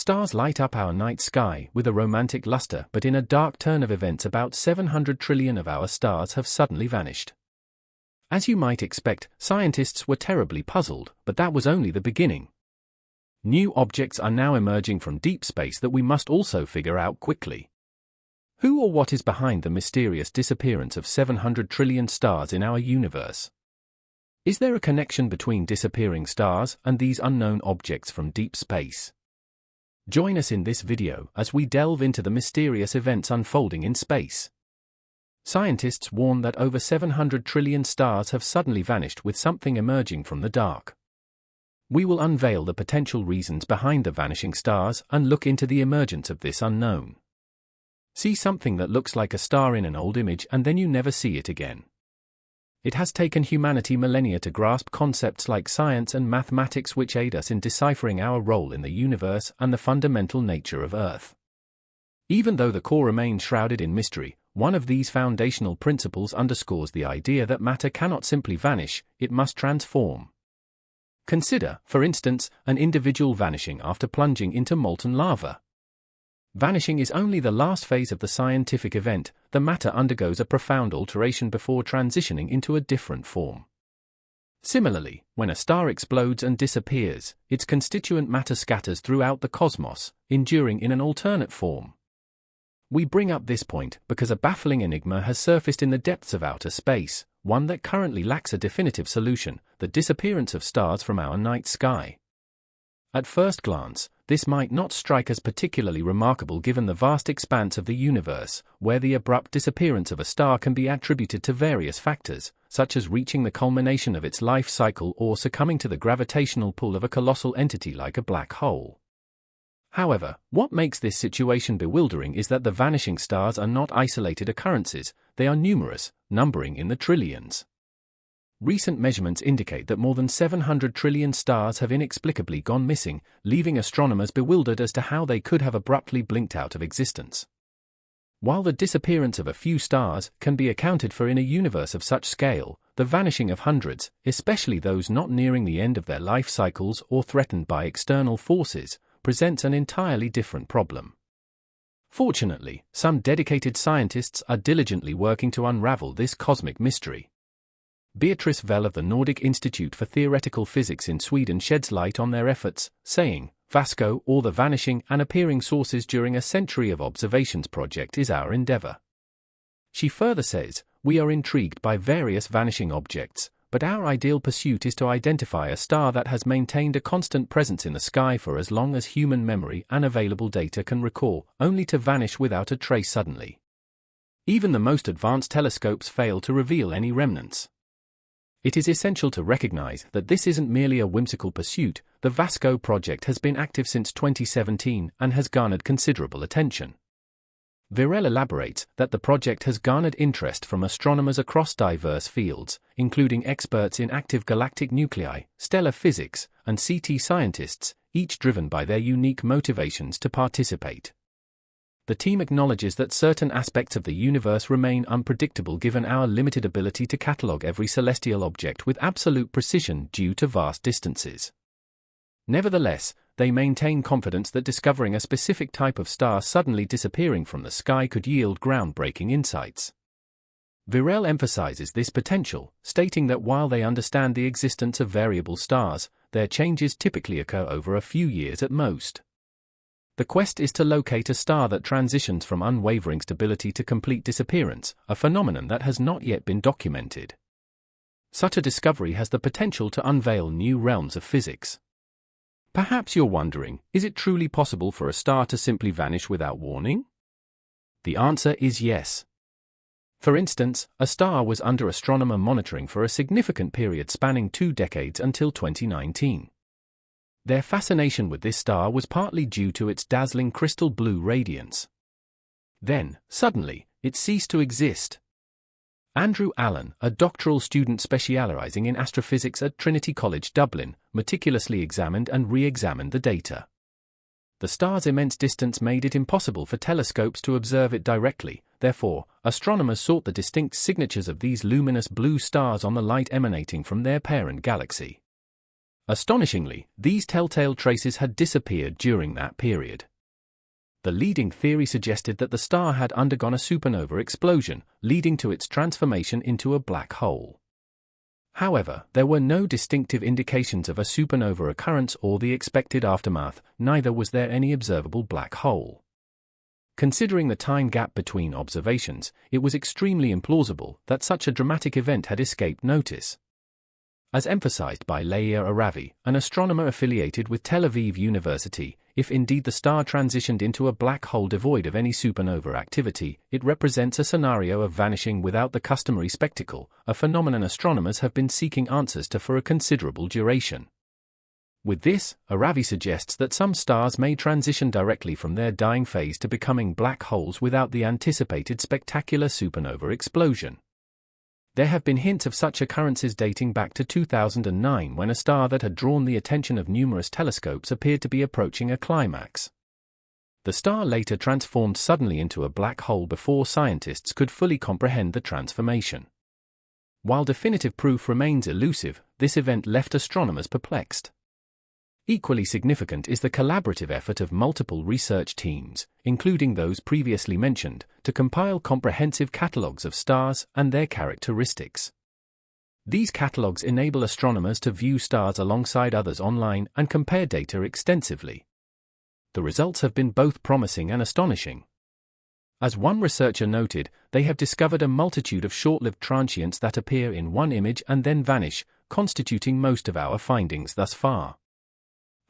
Stars light up our night sky with a romantic luster, but in a dark turn of events about 700 trillion of our stars have suddenly vanished. As you might expect, scientists were terribly puzzled, but that was only the beginning. New objects are now emerging from deep space that we must also figure out quickly. Who or what is behind the mysterious disappearance of 700 trillion stars in our universe? Is there a connection between disappearing stars and these unknown objects from deep space? Join us in this video as we delve into the mysterious events unfolding in space. Scientists warn that over 700 trillion stars have suddenly vanished, with something emerging from the dark. We will unveil the potential reasons behind the vanishing stars and look into the emergence of this unknown. See something that looks like a star in an old image and then you never see it again. It has taken humanity millennia to grasp concepts like science and mathematics which aid us in deciphering our role in the universe and the fundamental nature of Earth. Even though the core remains shrouded in mystery, one of these foundational principles underscores the idea that matter cannot simply vanish, it must transform. Consider, for instance, an individual vanishing after plunging into molten lava. Vanishing is only the last phase of the scientific event. The matter undergoes a profound alteration before transitioning into a different form. Similarly, when a star explodes and disappears, its constituent matter scatters throughout the cosmos, enduring in an alternate form. We bring up this point because a baffling enigma has surfaced in the depths of outer space, one that currently lacks a definitive solution: the disappearance of stars from our night sky. At first glance, this might not strike as particularly remarkable given the vast expanse of the universe, where the abrupt disappearance of a star can be attributed to various factors, such as reaching the culmination of its life cycle or succumbing to the gravitational pull of a colossal entity like a black hole. However, what makes this situation bewildering is that the vanishing stars are not isolated occurrences, they are numerous, numbering in the trillions. Recent measurements indicate that more than 700 trillion stars have inexplicably gone missing, leaving astronomers bewildered as to how they could have abruptly blinked out of existence. While the disappearance of a few stars can be accounted for in a universe of such scale, the vanishing of hundreds, especially those not nearing the end of their life cycles or threatened by external forces, presents an entirely different problem. Fortunately, some dedicated scientists are diligently working to unravel this cosmic mystery. Beatrice Vell of the Nordic Institute for Theoretical Physics in Sweden sheds light on their efforts, saying, "VASCO, or the Vanishing and Appearing Sources During a Century of Observations project, is our endeavor." She further says, "We are intrigued by various vanishing objects, but our ideal pursuit is to identify a star that has maintained a constant presence in the sky for as long as human memory and available data can recall, only to vanish without a trace suddenly. Even the most advanced telescopes fail to reveal any remnants." It is essential to recognize that this isn't merely a whimsical pursuit. The VASCO project has been active since 2017 and has garnered considerable attention. Virel elaborates that the project has garnered interest from astronomers across diverse fields, including experts in active galactic nuclei, stellar physics, and CT scientists, each driven by their unique motivations to participate. The team acknowledges that certain aspects of the universe remain unpredictable given our limited ability to catalogue every celestial object with absolute precision due to vast distances. Nevertheless, they maintain confidence that discovering a specific type of star suddenly disappearing from the sky could yield groundbreaking insights. Virel emphasizes this potential, stating that while they understand the existence of variable stars, their changes typically occur over a few years at most. The quest is to locate a star that transitions from unwavering stability to complete disappearance, a phenomenon that has not yet been documented. Such a discovery has the potential to unveil new realms of physics. Perhaps you're wondering, is it truly possible for a star to simply vanish without warning? The answer is yes. For instance, a star was under astronomer monitoring for a significant period spanning 2 decades until 2019. Their fascination with this star was partly due to its dazzling crystal blue radiance. Then, suddenly, it ceased to exist. Andrew Allen, a doctoral student specializing in astrophysics at Trinity College Dublin, meticulously examined and re-examined the data. The star's immense distance made it impossible for telescopes to observe it directly. Therefore, astronomers sought the distinct signatures of these luminous blue stars on the light emanating from their parent galaxy. Astonishingly, these telltale traces had disappeared during that period. The leading theory suggested that the star had undergone a supernova explosion, leading to its transformation into a black hole. However, there were no distinctive indications of a supernova occurrence or the expected aftermath, neither was there any observable black hole. Considering the time gap between observations, it was extremely implausible that such a dramatic event had escaped notice. As emphasized by Leia Aravi, an astronomer affiliated with Tel Aviv University, if indeed the star transitioned into a black hole devoid of any supernova activity, it represents a scenario of vanishing without the customary spectacle, a phenomenon astronomers have been seeking answers to for a considerable duration. With this, Aravi suggests that some stars may transition directly from their dying phase to becoming black holes without the anticipated spectacular supernova explosion. There have been hints of such occurrences dating back to 2009 when a star that had drawn the attention of numerous telescopes appeared to be approaching a climax. The star later transformed suddenly into a black hole before scientists could fully comprehend the transformation. While definitive proof remains elusive, this event left astronomers perplexed. Equally significant is the collaborative effort of multiple research teams, including those previously mentioned, to compile comprehensive catalogues of stars and their characteristics. These catalogues enable astronomers to view stars alongside others online and compare data extensively. The results have been both promising and astonishing. As one researcher noted, they have discovered a multitude of short-lived transients that appear in one image and then vanish, constituting most of our findings thus far.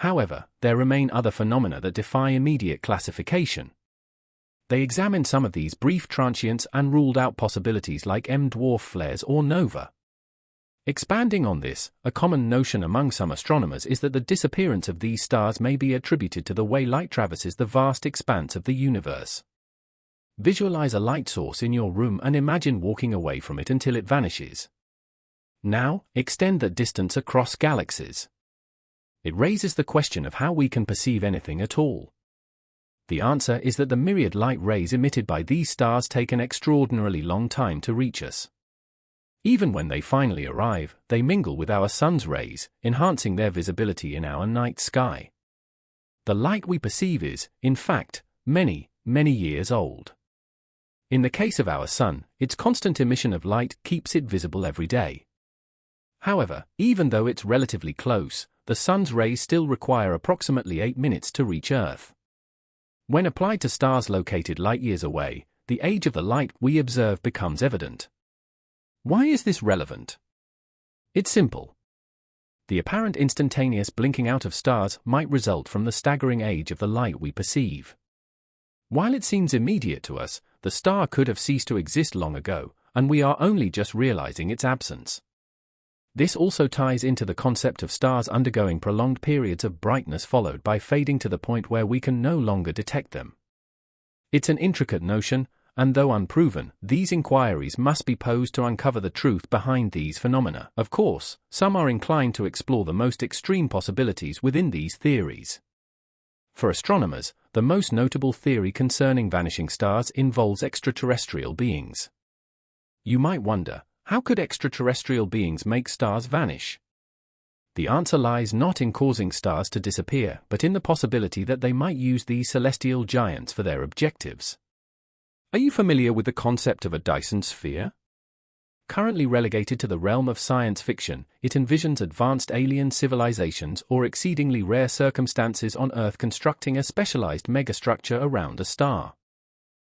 However, there remain other phenomena that defy immediate classification. They examined some of these brief transients and ruled out possibilities like M-dwarf flares or nova. Expanding on this, a common notion among some astronomers is that the disappearance of these stars may be attributed to the way light traverses the vast expanse of the universe. Visualize a light source in your room and imagine walking away from it until it vanishes. Now, extend that distance across galaxies. It raises the question of how we can perceive anything at all. The answer is that the myriad light rays emitted by these stars take an extraordinarily long time to reach us. Even when they finally arrive, they mingle with our sun's rays, enhancing their visibility in our night sky. The light we perceive is, in fact, many, many years old. In the case of our sun, its constant emission of light keeps it visible every day. However, even though it's relatively close, the sun's rays still require approximately 8 minutes to reach Earth. When applied to stars located light-years away, the age of the light we observe becomes evident. Why is this relevant? It's simple. The apparent instantaneous blinking out of stars might result from the staggering age of the light we perceive. While it seems immediate to us, the star could have ceased to exist long ago, and we are only just realizing its absence. This also ties into the concept of stars undergoing prolonged periods of brightness followed by fading to the point where we can no longer detect them. It's an intricate notion, and though unproven, these inquiries must be posed to uncover the truth behind these phenomena. Of course, some are inclined to explore the most extreme possibilities within these theories. For astronomers, the most notable theory concerning vanishing stars involves extraterrestrial beings. You might wonder, how could extraterrestrial beings make stars vanish? The answer lies not in causing stars to disappear, but in the possibility that they might use these celestial giants for their objectives. Are you familiar with the concept of a Dyson sphere? Currently relegated to the realm of science fiction, it envisions advanced alien civilizations or exceedingly rare circumstances on Earth constructing a specialized megastructure around a star.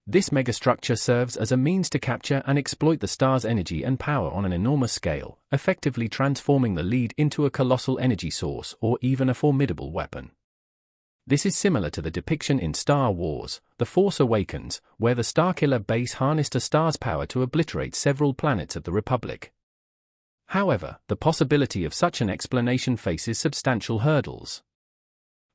This megastructure serves as a means to capture and exploit the star's energy and power on an enormous scale, effectively transforming the lead into a colossal energy source or even a formidable weapon. This is similar to the depiction in Star Wars: The Force Awakens, where the Starkiller base harnessed a star's power to obliterate several planets of the Republic. However, the possibility of such an explanation faces substantial hurdles.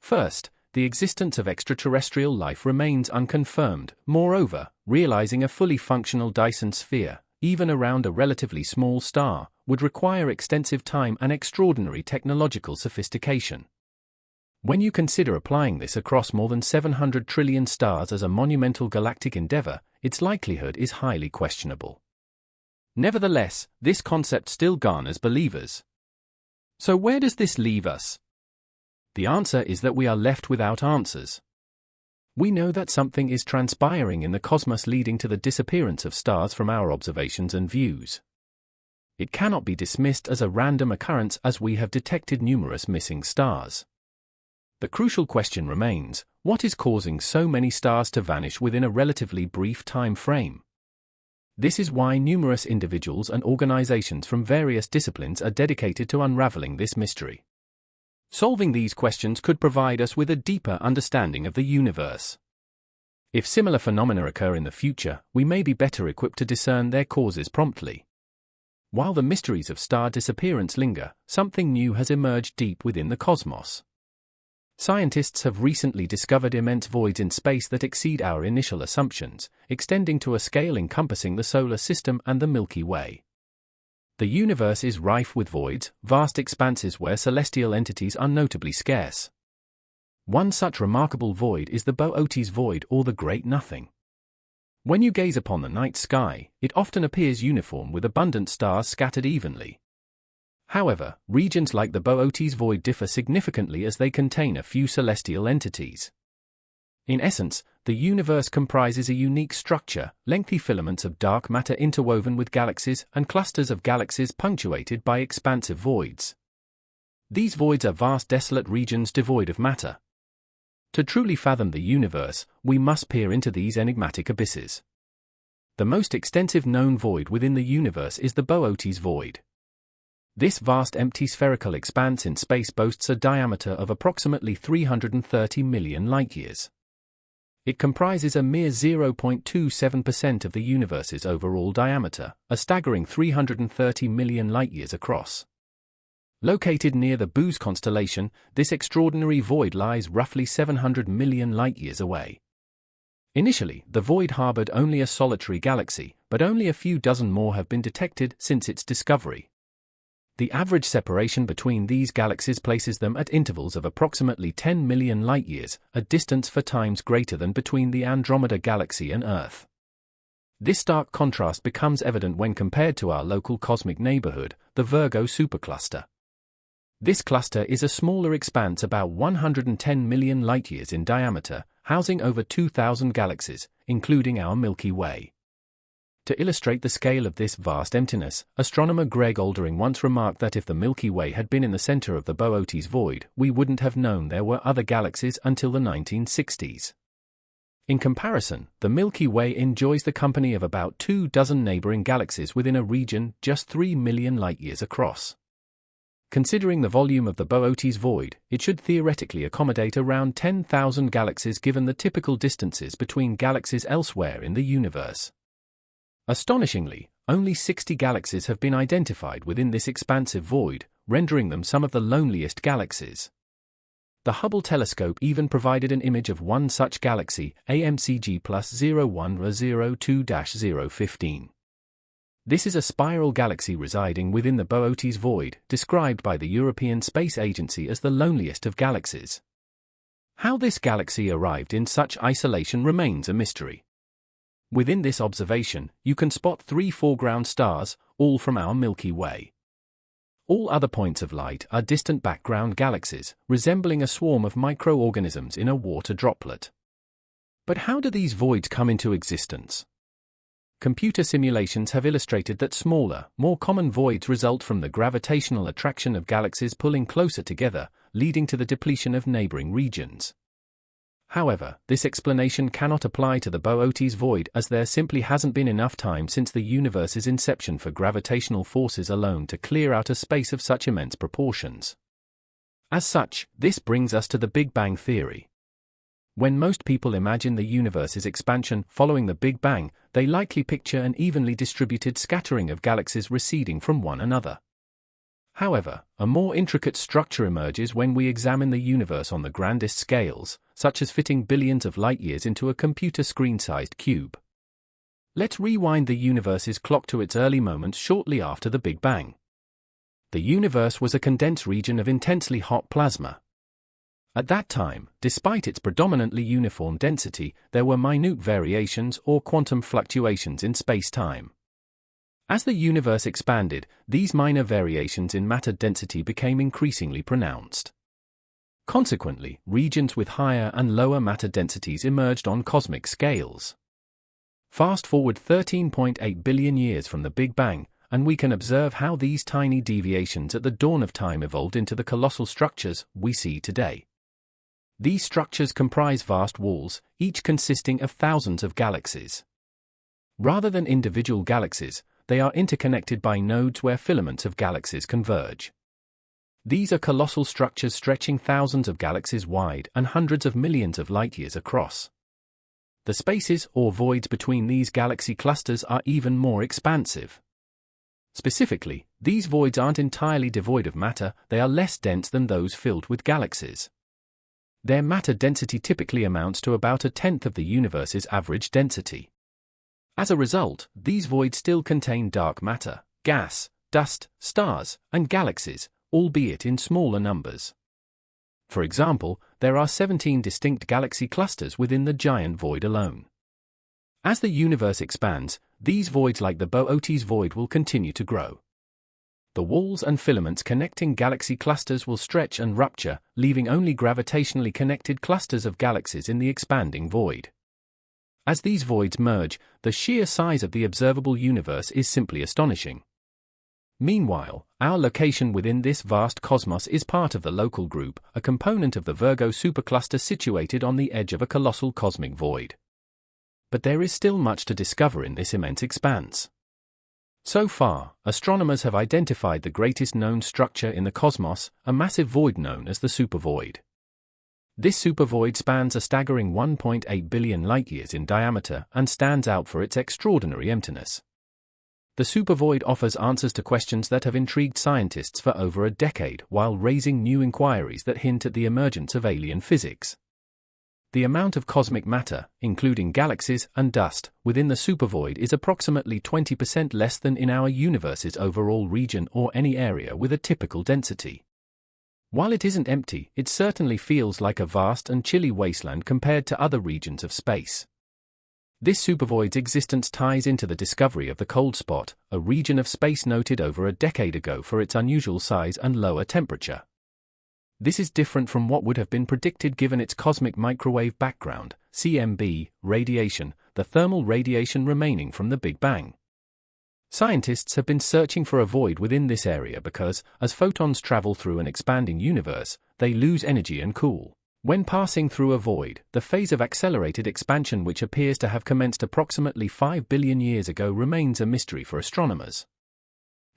First, the existence of extraterrestrial life remains unconfirmed. Moreover, realizing a fully functional Dyson sphere, even around a relatively small star, would require extensive time and extraordinary technological sophistication. When you consider applying this across more than 700 trillion stars as a monumental galactic endeavor, its likelihood is highly questionable. Nevertheless, this concept still garners believers. So where does this leave us? The answer is that we are left without answers. We know that something is transpiring in the cosmos leading to the disappearance of stars from our observations and views. It cannot be dismissed as a random occurrence as we have detected numerous missing stars. The crucial question remains, what is causing so many stars to vanish within a relatively brief time frame? This is why numerous individuals and organizations from various disciplines are dedicated to unraveling this mystery. Solving these questions could provide us with a deeper understanding of the universe. If similar phenomena occur in the future, we may be better equipped to discern their causes promptly. While the mysteries of star disappearance linger, something new has emerged deep within the cosmos. Scientists have recently discovered immense voids in space that exceed our initial assumptions, extending to a scale encompassing the solar system and the Milky Way. The universe is rife with voids, vast expanses where celestial entities are notably scarce. One such remarkable void is the Boötes void, or the Great Nothing. When you gaze upon the night sky, it often appears uniform with abundant stars scattered evenly. However, regions like the Boötes void differ significantly as they contain a few celestial entities. In essence, the universe comprises a unique structure, lengthy filaments of dark matter interwoven with galaxies and clusters of galaxies punctuated by expansive voids. These voids are vast desolate regions devoid of matter. To truly fathom the universe, we must peer into these enigmatic abysses. The most extensive known void within the universe is the Boötes void. This vast empty spherical expanse in space boasts a diameter of approximately 330 million light-years. It comprises a mere 0.27% of the universe's overall diameter, a staggering 330 million light-years across. Located near the Booz constellation, this extraordinary void lies roughly 700 million light-years away. Initially, the void harbored only a solitary galaxy, but only a few dozen more have been detected since its discovery. The average separation between these galaxies places them at intervals of approximately 10 million light-years, a distance 4 times greater than between the Andromeda galaxy and Earth. This stark contrast becomes evident when compared to our local cosmic neighborhood, the Virgo supercluster. This cluster is a smaller expanse about 110 million light-years in diameter, housing over 2,000 galaxies, including our Milky Way. To illustrate the scale of this vast emptiness, astronomer Greg Oldering once remarked that if the Milky Way had been in the center of the Boötes void, we wouldn't have known there were other galaxies until the 1960s. In comparison, the Milky Way enjoys the company of about 24 neighboring galaxies within a region just 3 million light-years across. Considering the volume of the Boötes void, it should theoretically accommodate around 10,000 galaxies given the typical distances between galaxies elsewhere in the universe. Astonishingly, only 60 galaxies have been identified within this expansive void, rendering them some of the loneliest galaxies. The Hubble telescope even provided an image of one such galaxy, AMCG +0102-015. This is a spiral galaxy residing within the Boötes void, described by the European Space Agency as the loneliest of galaxies. How this galaxy arrived in such isolation remains a mystery. Within this observation, you can spot 3 foreground stars, all from our Milky Way. All other points of light are distant background galaxies, resembling a swarm of microorganisms in a water droplet. But how do these voids come into existence? Computer simulations have illustrated that smaller, more common voids result from the gravitational attraction of galaxies pulling closer together, leading to the depletion of neighboring regions. However, this explanation cannot apply to the Boötes void as there simply hasn't been enough time since the universe's inception for gravitational forces alone to clear out a space of such immense proportions. As such, this brings us to the Big Bang theory. When most people imagine the universe's expansion following the Big Bang, they likely picture an evenly distributed scattering of galaxies receding from one another. However, a more intricate structure emerges when we examine the universe on the grandest scales, such as fitting billions of light-years into a computer screen-sized cube. Let's rewind the universe's clock to its early moments shortly after the Big Bang. The universe was a condensed region of intensely hot plasma. At that time, despite its predominantly uniform density, there were minute variations or quantum fluctuations in space-time. As the universe expanded, these minor variations in matter density became increasingly pronounced. Consequently, regions with higher and lower matter densities emerged on cosmic scales. Fast forward 13.8 billion years from the Big Bang, and we can observe how these tiny deviations at the dawn of time evolved into the colossal structures we see today. These structures comprise vast walls, each consisting of thousands of galaxies. Rather than individual galaxies, they are interconnected by nodes where filaments of galaxies converge. These are colossal structures stretching thousands of galaxies wide and hundreds of millions of light-years across. The spaces or voids between these galaxy clusters are even more expansive. Specifically, these voids aren't entirely devoid of matter, they are less dense than those filled with galaxies. Their matter density typically amounts to about a tenth of the universe's average density. As a result, these voids still contain dark matter, gas, dust, stars, and galaxies, albeit in smaller numbers. For example, there are 17 distinct galaxy clusters within the giant void alone. As the universe expands, these voids like the Boötes void will continue to grow. The walls and filaments connecting galaxy clusters will stretch and rupture, leaving only gravitationally connected clusters of galaxies in the expanding void. As these voids merge, the sheer size of the observable universe is simply astonishing. Meanwhile, our location within this vast cosmos is part of the local group, a component of the Virgo supercluster situated on the edge of a colossal cosmic void. But there is still much to discover in this immense expanse. So far, astronomers have identified the greatest known structure in the cosmos, a massive void known as the supervoid. This supervoid spans a staggering 1.8 billion light-years in diameter and stands out for its extraordinary emptiness. The supervoid offers answers to questions that have intrigued scientists for over a decade while raising new inquiries that hint at the emergence of alien physics. The amount of cosmic matter, including galaxies and dust, within the supervoid is approximately 20% less than in our universe's overall region or any area with a typical density. While it isn't empty, it certainly feels like a vast and chilly wasteland compared to other regions of space. This supervoid's existence ties into the discovery of the cold spot, a region of space noted over a decade ago for its unusual size and lower temperature. This is different from what would have been predicted given its cosmic microwave background, CMB, radiation, the thermal radiation remaining from the Big Bang. Scientists have been searching for a void within this area because, as photons travel through an expanding universe, they lose energy and cool. When passing through a void, the phase of accelerated expansion which appears to have commenced approximately 5 billion years ago remains a mystery for astronomers.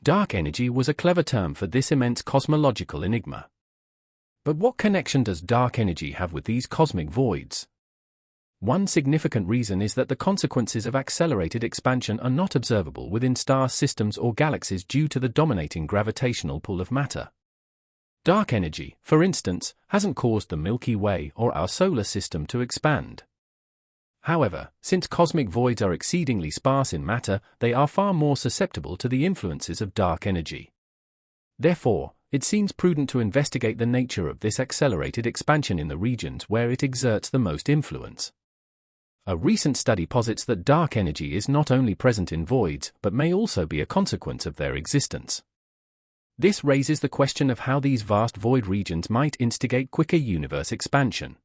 Dark energy was a clever term for this immense cosmological enigma. But what connection does dark energy have with these cosmic voids? One significant reason is that the consequences of accelerated expansion are not observable within star systems or galaxies due to the dominating gravitational pull of matter. Dark energy, for instance, hasn't caused the Milky Way or our solar system to expand. However, since cosmic voids are exceedingly sparse in matter, they are far more susceptible to the influences of dark energy. Therefore, it seems prudent to investigate the nature of this accelerated expansion in the regions where it exerts the most influence. A recent study posits that dark energy is not only present in voids, but may also be a consequence of their existence. This raises the question of how these vast void regions might instigate quicker universe expansion.